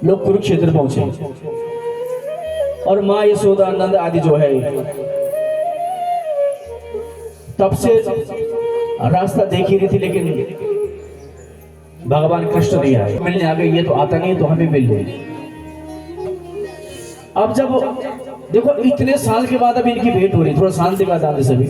लोग कुरुक्षेत्र पहुंचे और माँ यशोदा नंद आदि जो है तब से रास्ता देख ही रही थी, लेकिन भगवान कृष्ण नहीं आए। मिलने आ गए, ये तो आता नहीं तो हमें मिल ले। अब जब देखो इतने साल के बाद अब इनकी भेंट हो रही, थोड़ा शांति का दान सभी।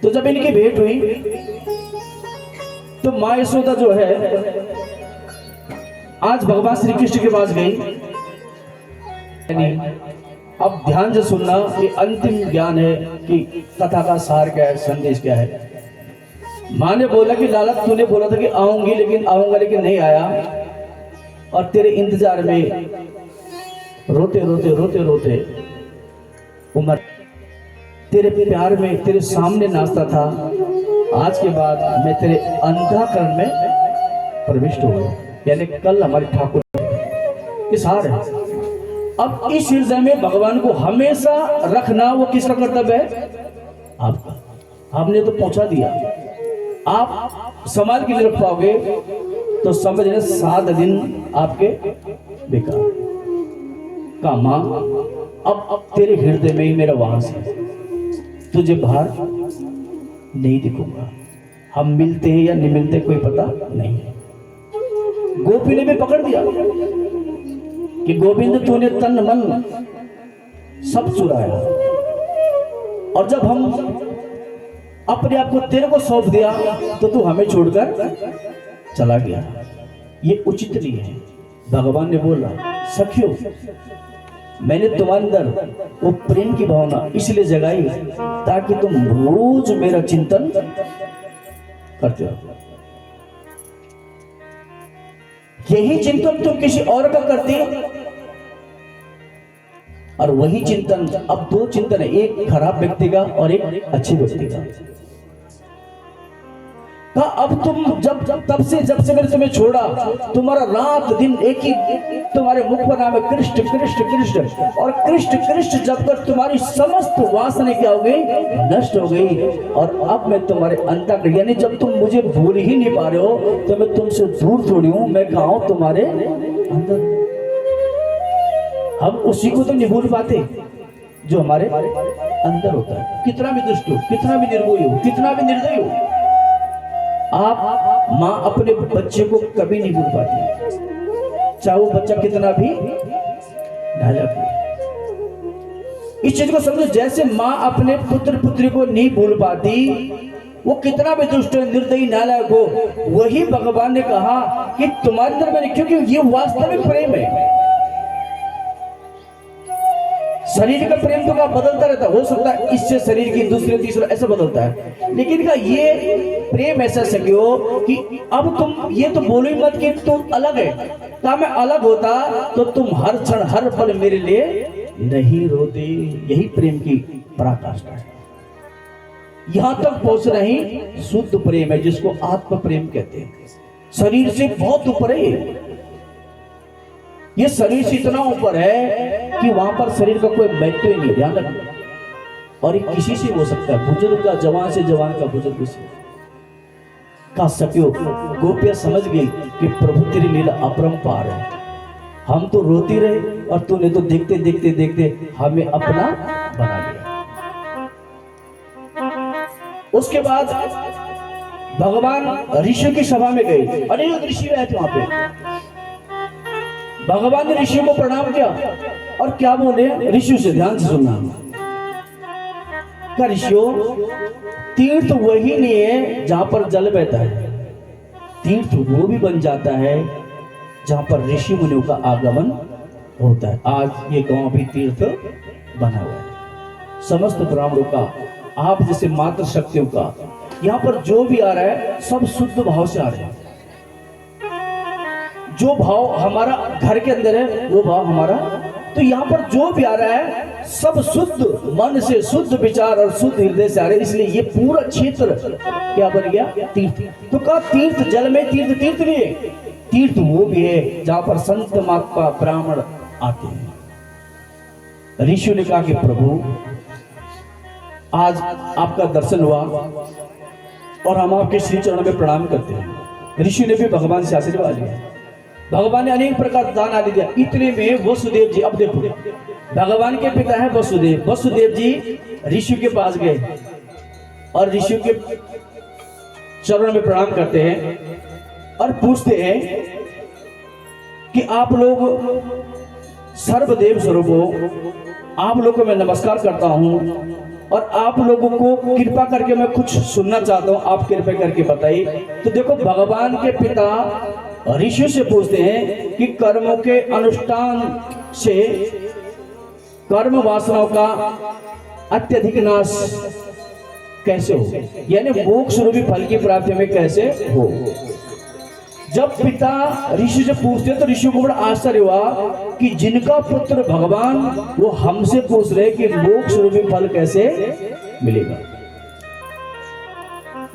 तो जब इनकी भेंट हुई तो माँ यशोदा जो है आज भगवान श्री कृष्ण के पास गई। अब ध्यान से सुनना, ये अंतिम ज्ञान है कि कथा का सार क्या है, संदेश क्या है। माँ ने बोला कि लाला तूने बोला था कि आऊंगी, लेकिन आऊंगा, लेकिन नहीं आया, और तेरे इंतजार में रोते रोते रोते रोते उम्र तेरे प्यार में तेरे सामने नाचता था। आज के बाद मैं तेरे अंधकरण में प्रविष्ट हो गया। यानी कल हमारे ठाकुर के सार है। अब इस हृदय में भगवान को हमेशा रखना वो किसका कर्तव्य है? आपका। आपने तो पहुंचा दिया, आप संभाल के लिए रख पाओगे तो समझ लें 7 दिन आपके बेकार का। मां अब तेरे हृदय में ही मेरा वास है, तुझे बाहर नहीं दिखूंगा। हम मिलते हैं या नहीं मिलते कोई पता नहीं है। गोपी ने भी पकड़ दिया कि गोविंद तूने तन मन सब चुराया, और जब हम अपने आप को तेरे को सौंप दिया तो तू हमें छोड़कर चला गया। ये उचित नहीं है। भगवान ने बोला सखियों, मैंने तुम्हारे अंदर वो प्रेम की भावना इसलिए जगाई ताकि तुम रोज मेरा चिंतन करते रहो। यही चिंतन तुम किसी और का करते हो, और वही चिंतन, अब 2 चिंतन है, एक खराब व्यक्ति का और एक अच्छे व्यक्ति का। अब तुम तब से जब से मैंने तुम्हें छोड़ा, तुम्हारा रात दिन एक ही तुम्हारे मुख पर नाम है कृष्ण कृष्ण कृष्ण, और कृष्ण कृष्ण जब तक तुम्हारी समस्त वासना क्या हो गई, नष्ट हो गई। और अब मैं तुम्हारे अंतर, यानी जब तुम मुझे भूल ही नहीं पा रहे हो तो मैं तुमसे दूर थोड़ी हूं, मैं कहां हूं तुम्हारे अंदर। हम उसी को तो नहीं भूल पाते जो हमारे अंदर होता है। कितना भी दुष्ट हो, कितना भी निर्मोही हो, कितना भी निर्दयी हो, आप माँ अपने बच्चे को कभी नहीं भूल पाती, चाहे वो बच्चा कितना भी नालायक हो। इस चीज को समझो, जैसे माँ अपने पुत्र पुत्री को नहीं भूल पाती, वो कितना भी दुष्ट निर्दयी नालायक हो, वही भगवान ने कहा कि तुम्हारे अंदर मैंने, क्योंकि ये वास्तविक प्रेम है। शरीर का प्रेम तो का बदलता रहता, हो सकता है इससे शरीर की दूसरे तीसरा ऐसा बदलता है, लेकिन का ये प्रेम ऐसा सकियो कि अब तुम ये तो बोलो ही मत कि तुम अलग है। क्या मैं अलग होता तो तुम हर क्षण हर पल मेरे लिए नहीं रोते। यही प्रेम की पराकाष्ठा है। यहां तक पहुंचना ही शुद्ध प्रेम है, जिसको आत्म प्रेम कहते हैं। शरीर से बहुत ऊपर है ये, शरीर से इतना ऊपर है कि वहां पर शरीर का कोई महत्व ही नहीं। ध्यान रखना। और ये किसी से हो सकता है, बुजुर्ग का, जवान से जवान का, बुजुर्ग से का सकियो। गोपियां समझ गई कि प्रभु तेरी लीला अपरंपार है। हम तो रोती रहे और तूने तो देखते देखते देखते हमें अपना बना लिया। उसके बाद भगवान ऋषि की सभा में गए, अनेक ऋषि आए थे वहां पे। भगवान ने ऋषियों को प्रणाम किया और क्या बोले ऋषियों से, ध्यान से सुनना। क्या ऋषियों, तीर्थ वही नहीं है जहां पर जल बहता है, तीर्थ वो भी बन जाता है जहां पर ऋषि मुनियों का आगमन होता है। आज ये गांव भी तीर्थ बना हुआ है। समस्त ब्राह्मणों का, आप जैसे मातृ शक्तियों का, यहाँ पर जो भी आ रहा है सब शुद्ध भाव से आ रहे हैं। जो भाव हमारा घर के अंदर है वो भाव हमारा, तो यहाँ पर जो भी आ रहा है सब शुद्ध मन से, शुद्ध विचार और शुद्ध हृदय से आ रहे हैं। इसलिए ये पूरा क्षेत्र क्या बन गया, तीर्थ। तो कहा तीर्थ जल में, तीर्थ तीर्थ नहीं है, तीर्थ वो भी है जहां पर संत महात्मा ब्राह्मण आते हैं। ऋषि ने कहा कि प्रभु आज आपका दर्शन हुआ और हम आपके श्री चरणों में प्रणाम करते हैं। ऋषि ने भी भगवान से आशीर्वाद लिया। भगवान ने अनेक प्रकार दान आदि दिया। इतने में वसुदेव जी, अब देखो भगवान के पिता है वसुदेव, वसुदेव जी ऋषि के पास गए और ऋषि के चरणों में प्रणाम करते हैं और पूछते हैं कि आप लोग सर्वदेव स्वरूप हो, आप लोगों को मैं नमस्कार करता हूं और आप लोगों को कृपा करके मैं कुछ सुनना चाहता हूं, आप कृपा करके बताइए। तो देखो भगवान के पिता ऋषि से पूछते हैं कि कर्मों के अनुष्ठान से कर्म वासनाओं का अत्यधिक नाश कैसे हो, यानी मोक्ष रूपी फल की प्राप्ति में कैसे हो। जब पिता ऋषि से पूछते तो ऋषि को बड़ा आश्चर्य हुआ कि जिनका पुत्र भगवान वो हमसे पूछ रहे कि मोक्ष रूपी फल कैसे मिलेगा।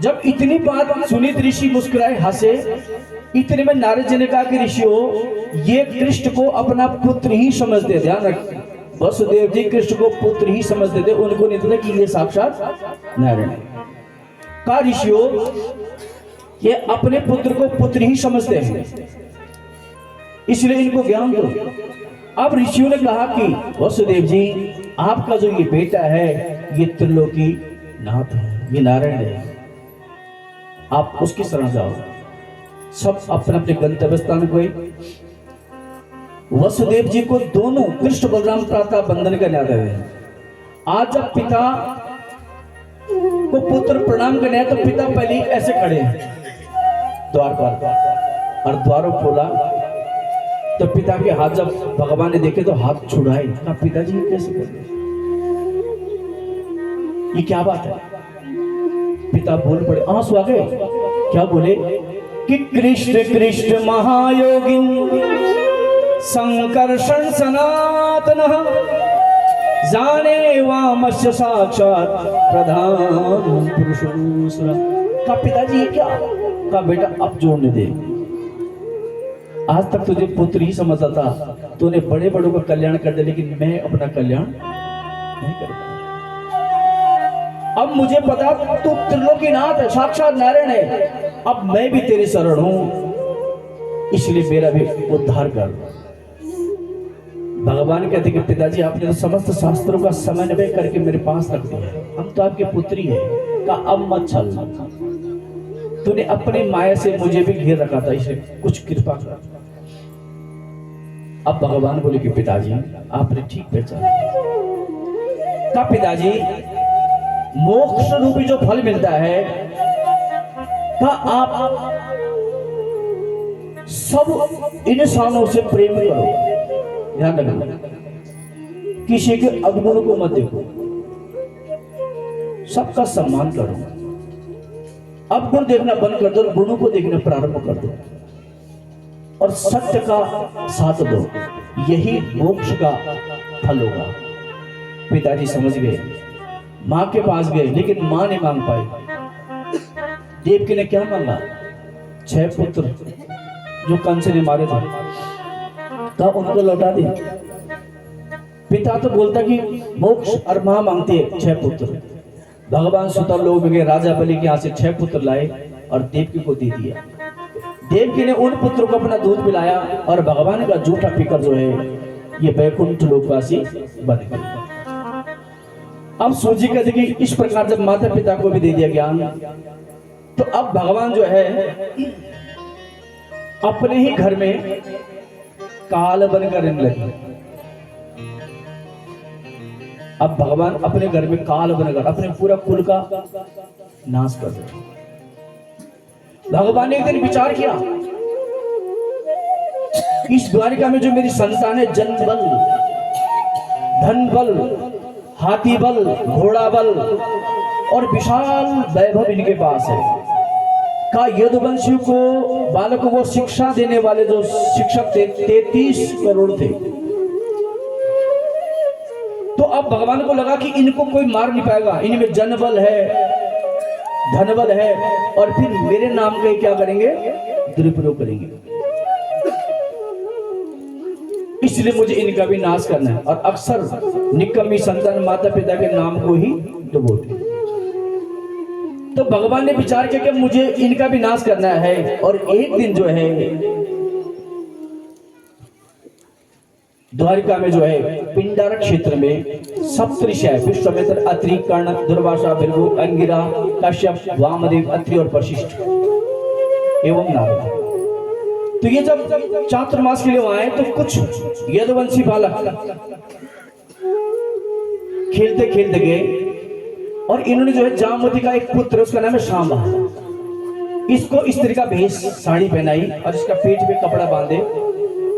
जब इतनी बात सुनी ऋषि मुस्कुराए, हंसे। इतने में नारद जी ने कहा कि ऋषि हो, ये कृष्ण को अपना पुत्र ही समझते, ध्यान रखिए वसुदेव जी कृष्ण को पुत्र ही समझते थे, उनको नहीं था कि ये साक्षात नारायण है। कहा ऋषि हो, ये अपने पुत्र को पुत्र ही समझते हैं, इसलिए इनको ज्ञान दो। अब ऋषियों ने कहा कि वसुदेव जी आपका जो ये बेटा है ये त्रिलोकी नाथ है, ये नारायण है, आप उसकी शरण जाओ। सब अपने अपने गंतव्य स्थान को गए। वसुदेव जी को दोनों कृष्ण बलराम प्रातः बंधन का याद है। आज जब पिता को पुत्र प्रणाम करने तो पिता पहले ऐसे खड़े हैं द्वार पर और द्वारों खोला तो पिता के हाथ जब भगवान ने देखे तो हाथ छुड़ाए। कहा पिताजी ये कैसे कर रहे, ये क्या बात है। पिता बोल पड़े, आंसू आ गए। क्या बोले कि कृष्ण कृष्ण महायोगिन संकर्षण सनातन जाने वामस्य साक्षात प्रधान पुरुषों। का पिताजी ये क्या। का बेटा अब जोड़ने दे, आज तक तुझे पुत्र ही समझता था, तूने बड़े बड़ों का कल्याण कर दिया लेकिन मैं अपना कल्याण नहीं कर पाया। अब मुझे पता तू त्रिलोकीनाथ है, साक्षात नारायण है, अब मैं भी तेरे शरण हूं, इसलिए मेरा भी उद्धार कर। भगवान कहते कि पिताजी आपने तो समस्त शास्त्रों का समन्वय करके मेरे पास रख दिया, हम तो आपके पुत्री है। का अब मत चल, तूने अपनी माया से मुझे भी घेर रखा था, इसे कुछ कृपा कर। अब भगवान बोले कि पिताजी आपने ठीक पहचाना। का पिताजी मोक्ष रूपी जो फल मिलता है का आप सब इंसानों से प्रेम करो, ध्यान रखना, किसी के अवगुण को मत देखो, सबका सम्मान करो। अवगुण देखना बंद कर दो, गुणों को देखना प्रारंभ कर दो और सत्य का साथ दो, यही मोक्ष का फल होगा। पिताजी समझ गए, मां के पास गए लेकिन मां नहीं मांग पाई। देवकी ने क्या मांगा, 6 पुत्र जो कंस ने मारे थे, तो उनको लौटा दे। पिता तो बोलता कि मोक्ष और मां मांगती है 6 पुत्र। भगवान सुतर लोग में गए, राजा बलि के यहाँ से 6 पुत्र लाए और देवकी को दे दिया। देवकी ने उन पुत्रों को अपना दूध पिलाया और भगवान का जूठा पीकर जो है ये वैकुंठ लोकवासी बन गए। अब सूजी कहते कि इस प्रकार जब माता पिता को भी दे दिया ज्ञान, तो अब भगवान जो है अपने ही घर में काल बनकर रहने लगे। अब भगवान अपने घर में काल बनकर अपने पूरा कुल का नाश कर दे। भगवान ने एक दिन विचार किया, इस द्वारिका में जो मेरी संतान है, जन बल, धन बल, हाथी बल, घोड़ा बल और विशाल वैभव इनके पास है। का यदुवंशियों को बालकों को शिक्षा देने वाले जो शिक्षक थे 33 करोड़ थे। तो अब भगवान को लगा कि इनको कोई मार नहीं पाएगा, इनमें जनबल है, धनबल है, और फिर मेरे नाम का क्या करेंगे, दुरुपयोग करेंगे, इसलिए मुझे इनका भी नाश करना है। और अक्सर निकम्मी संतान माता पिता के नाम को ही डुबोते। तो भगवान ने विचार किया कि मुझे इनका भी नाश करना है, और एक दिन जो है द्वारिका में जो है पिंडारक क्षेत्र में सप्तऋषि है, विश्वामित्र, अत्रि, कर्ण, दुर्वासा, भृगु, अंगिरा, कश्यप, वामदेव, अत्रि और वशिष्ठ एवं नारद। तो ये जब चातुर्मास के लिए वहां आए तो कुछ यदुवंशी बालक खेलते खेलते गए और इन्होंने जो है जामवती का एक पुत्र, उसका नाम है शांबा, इसको स्त्री का भेष साड़ी पहनाई और इसका पेट पे कपड़ा बांधे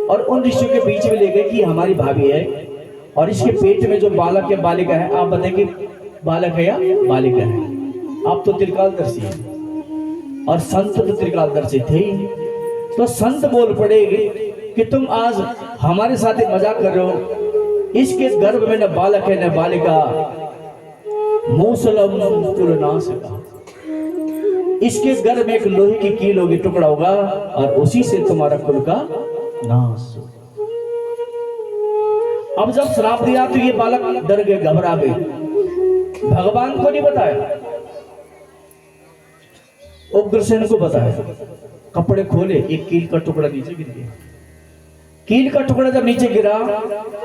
और उन ऋषियों के बीच में ले गए कि हमारी भाभी है और इसके पेट में जो बालक या बालिका है, आप बताएंगे बालक है या बालिका है? आप तो त्रिकालदर्शी हैं और संत तो त्रिकालदर्शी थे। तो संत बोल पड़े कि तुम आज हमारे साथ मजाक कर रहे हो, इसके गर्भ में न बालक है न बालिका, मूसलम कुलनासिका, इसके गर्भ में एक लोहे की कील होगी, टुकड़ा होगा और उसी से तुम्हारा कुल का नाश। अब जब श्राप दिया तो ये बालक डर गए, घबरा गए, भगवान को नहीं बताया, उग्रसेन को बताया। कपड़े खोले, एक कील का टुकड़ा नीचे गिर गया। कील का टुकड़ा जब नीचे गिरा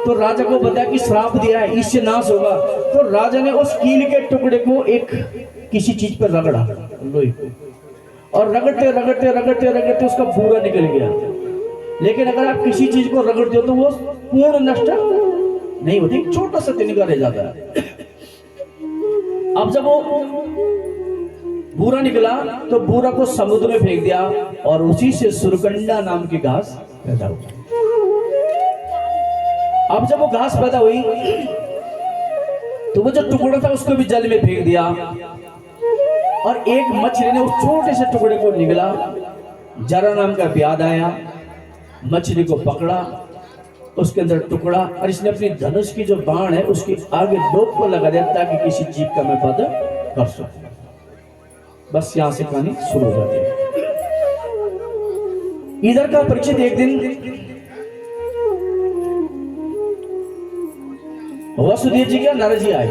तो राजा को बताया कि श्राप दिया है, इससे नाश होगा। तो राजा ने उस कील के टुकड़े को एक किसी चीज पर रगड़ा, लोहे को, और रगड़ते रगड़ते रगड़ते रगड़ते उसका पूरा निकल गया। लेकिन अगर आप किसी चीज को रगड़ते हो तो वो पूर्ण नष्ट नहीं होती, एक छोटा सा तिनका रह जाता है। अब जब वो बूरा निकला तो बूरा को समुद्र में फेंक दिया और उसी से सुरकंडा नाम की घास पैदा हुई। अब जब वो घास पैदा हुई तो वो जो टुकड़ा था उसको भी जल में फेंक दिया और एक मछली ने उस छोटे से टुकड़े को निगला। जरा नाम का व्याध आया, मछली को पकड़ा, उसके अंदर टुकड़ा, और इसने अपनी धनुष की जो बाण है उसके आगे डोक को लगा दिया ताकि किसी जीव का मैं वध कर सकूं। बस यहां से कहानी शुरू हो जाती है। इधर का परीक्षित एक दिन वसुदेव जी क्या नारद जी आए।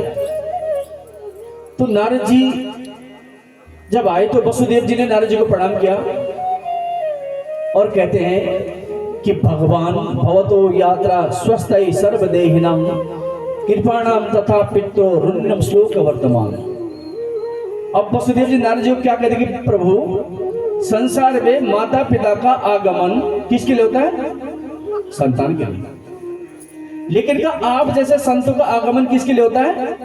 तो नारद जी जब आए तो वसुदेव जी ने नारद जी को प्रणाम किया और कहते हैं कि भगवान भवतो यात्रा स्वस्थ सर्वदेहिनाम कृपाणाम तथा पित्रो रुण्यम श्लोक वर्तमान। अब वसुदेव जी नारद जी को क्या कहते हैं कि प्रभु संसार में माता पिता का आगमन किसके लिए होता है? संतान के लिए। लेकिन क्या आप जैसे संतों का आगमन किसके लिए होता है?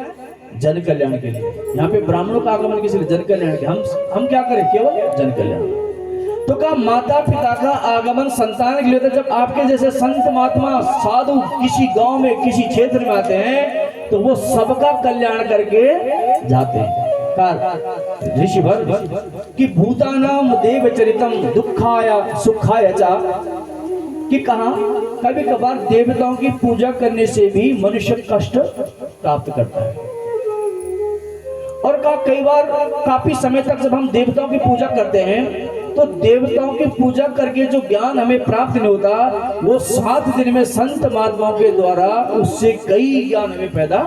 जन कल्याण के लिए। यहाँ पे ब्राह्मणों का आगमन किसके लिए? जन कल्याण के। हम क्या करें? केवल जन कल्याण। तो क्या माता पिता का आगमन संतान के लिए होता है? जब आपके जैसे संत महात्मा साधु किसी गांव में किसी क्षेत्र में आते हैं तो वो सबका कल्याण करके जाते हैं। ऋषिवर कि भूतानाम देव चरितम दुखाय सुखाय चा, कि कहा कभी कभार देवताओं की पूजा करने से भी मनुष्य कष्ट प्राप्त करता है। और कहा कई बार काफी समय तक जब हम देवताओं की पूजा करते हैं तो देवताओं की पूजा करके जो ज्ञान हमें प्राप्त नहीं होता वो 7 दिन में संत महात्माओं के द्वारा उससे कई ज्ञान हमें पैदा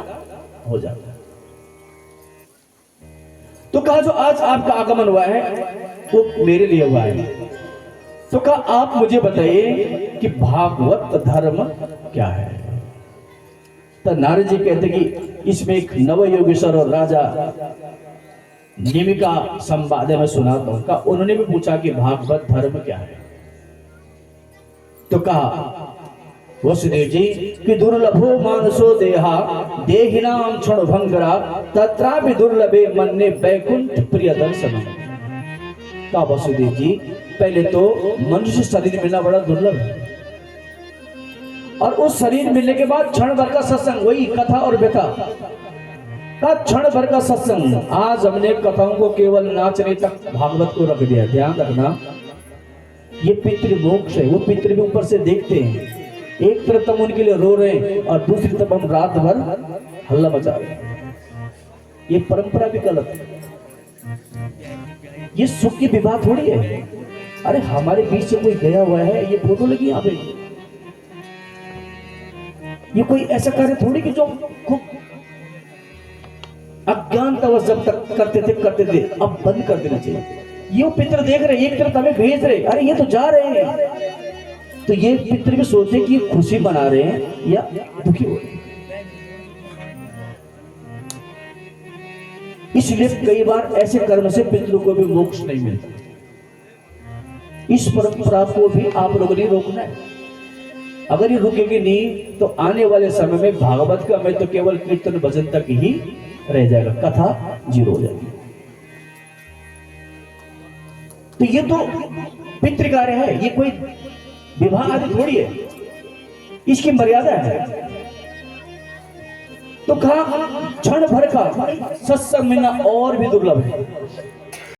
हो जाता है। तो कहा जो आज आपका आगमन हुआ है वो मेरे लिए हुआ है। तो कहा आप मुझे बताइए कि भागवत धर्म क्या है? तो नारद जी कहते कि इसमें एक नवयोगेश्वर और राजा निमिका संवाद में सुनाता हूं। कहा उन्होंने भी पूछा कि भागवत धर्म क्या है? तो कहा वसुदेव जी कि दुर्लभो मानसो देहा देहिनाम क्षण भंगरा तत्रापि दुर्लभे मन्ने वैकुंठ प्रिय दर्शन। कहा वसुदेव जी पहले तो मनुष्य शरीर मिलना बड़ा दुर्लभ है और उस शरीर मिलने के बाद क्षण भर का सत्संग, वही कथा और व्यथा का क्षण भर का सत्संग। आज हमने कथाओं को केवल नाचने तक भागवत को रख दिया। ध्यान रखना ये पितृमोक्ष है। वो पितृ भी ऊपर से देखते हैं, एक तरफ हम उनके लिए रो रहे हैं और दूसरी तरफ हम रात भर हल्ला मचा रहे हैं। ये परंपरा भी गलत है। ये सुख की विवाह थोड़ी है। अरे हमारे बीच से कोई गया हुआ है, ये फोटो लगी यहाँ पे। ये कोई ऐसा कार्य थोड़ी कि जो खूब अज्ञानतावश जब तक करते थे अब बंद कर देना चाहिए। ये पितर देख रहे, एक तरफ हमें भेज रहे, अरे ये तो जा रहे हैं। तो ये पितृ भी सोचते कि खुशी मना रहे हैं या दुखी हो रहे हैं। इसलिए कई बार ऐसे कर्म से पितृ को भी मोक्ष नहीं मिलता। इस परंपरा को भी आप लोगों ने रोकना है। अगर ये रुकेगी नहीं तो आने वाले समय में भागवत का मैं तो केवल कीर्तन भजन तक ही रह जाएगा, कथा जीरो हो जाएगी। तो ये तो पितृकार्य है, ये कोई विवाह आदि थोड़ी है, इसकी मर्यादा है। तो कहा क्षण भर का सत्संग मिलना और भी दुर्लभ है।